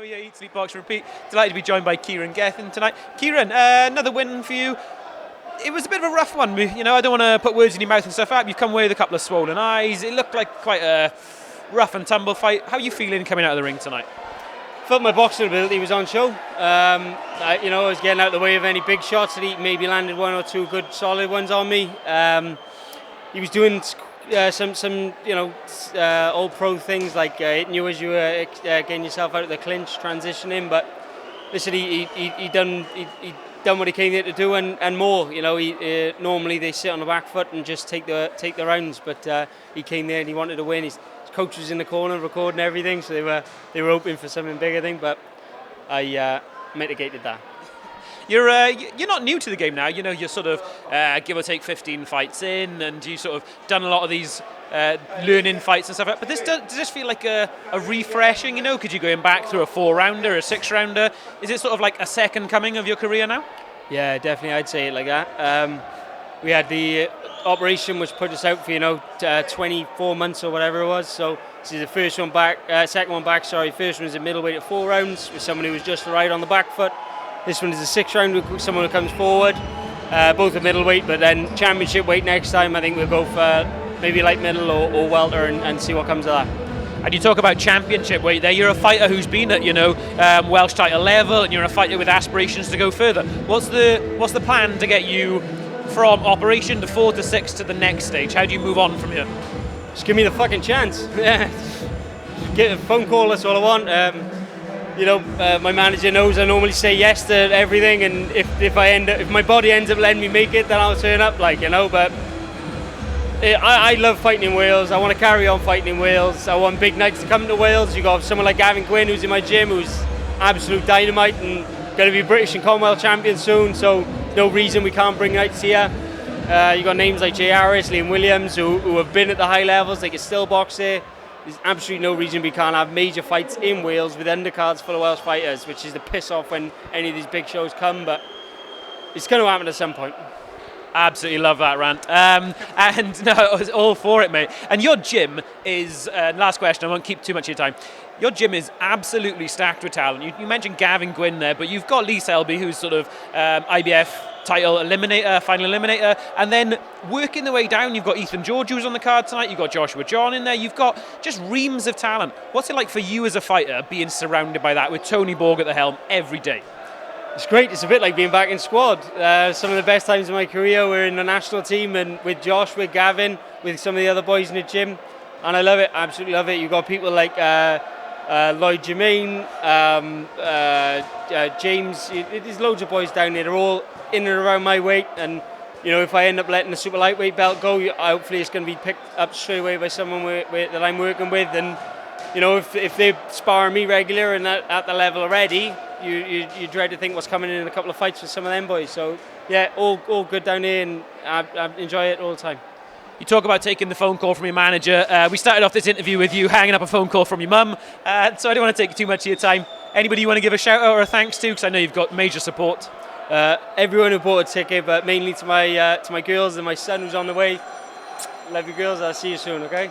here, Eat, Sleep, Box, Repeat. Delighted to be joined by Kieran Gething tonight. Kieran, another win for you. It was a bit of a rough one. I don't want to put words in your mouth and stuff out. You've come away with a couple of swollen eyes. It looked like quite a rough and tumble fight. How are you feeling coming out of the ring tonight? Felt my boxing ability was on show. I was getting out of the way of any big shots, and he maybe landed one or two good solid ones on me. He was doing some old pro things like hitting you as you were getting yourself out of the clinch, transitioning. But listen, he done what he came here to do and more. Normally they sit on the back foot and just take the rounds, but he came there and he wanted to win. His coach was in the corner recording everything, so they were hoping for something bigger thing. But I mitigated that. You're not new to the game now. You're sort of give or take 15 fights in, and you sort of done a lot of these learning fights and stuff. But does this feel like a refreshing? Because you're going back through a 4-rounder, a 6-rounder. Is it sort of like a second coming of your career now? Yeah, definitely. I'd say it like that. We had the operation which put us out for 24 months or whatever it was. So this is the first one back, second one back. Sorry, first one was a middleweight at 4 rounds with someone who was just right on the back foot. This one is a 6 round with someone who comes forward. Both are middleweight, but then championship weight next time. I think we'll go for maybe light middle or welter and see what comes of that. And you talk about championship weight there. You're a fighter who's been at Welsh title level, and you're a fighter with aspirations to go further. What's the plan to get you from operation to 4 to 6 to the next stage? How do you move on from here? Just give me the fucking chance. Get a phone call. That's all I want. My manager knows I normally say yes to everything, and if my body ends up letting me make it, then I'll turn up. But I love fighting in Wales. I want to carry on fighting in Wales. I want big nights to come to Wales. You got someone like Gavin Gwynn who's in my gym, who's absolute dynamite and going to be British and Commonwealth champion soon. So no reason we can't bring nights here. You got names like Jay Harris, Liam Williams, who have been at the high levels. They can still box here. There's absolutely no reason we can't have major fights in Wales with undercards full of Welsh fighters, which is the piss off when any of these big shows come, but it's going to happen at some point. Absolutely love that rant. And no, I was all for it, mate. And your gym is, last question, I won't keep too much of your time. Your gym is absolutely stacked with talent. You mentioned Gavin Gwynn there, but you've got Lee Selby, who's sort of IBF title eliminator, final eliminator, and then working the way down, you've got Ethan George who's on the card tonight, you've got Joshua John in there, you've got just reams of talent. What's it like for you as a fighter being surrounded by that with Tony Borg at the helm every day? It's great. It's a bit like being back in squad. Some of the best times of my career were in the national team and with Josh, with Gavin, with some of the other boys in the gym, and I love it, absolutely love it. You've got people like Lloyd Jermaine, James, there's loads of boys down there. They're all in and around my weight, and if I end up letting the super lightweight belt go, hopefully it's going to be picked up straight away by someone that I'm working with. And if they spar me regular and at the level already, you dread to think what's coming in a couple of fights with some of them boys. So yeah, all good down here, and I enjoy it all the time. You talk about taking the phone call from your manager. We started off this interview with you hanging up a phone call from your mum, so I don't want to take too much of your time. Anybody you want to give a shout out or a thanks to? Because I know you've got major support. Everyone who bought a ticket, but mainly to my girls and my son who's on the way. Love you girls. I'll see you soon, okay?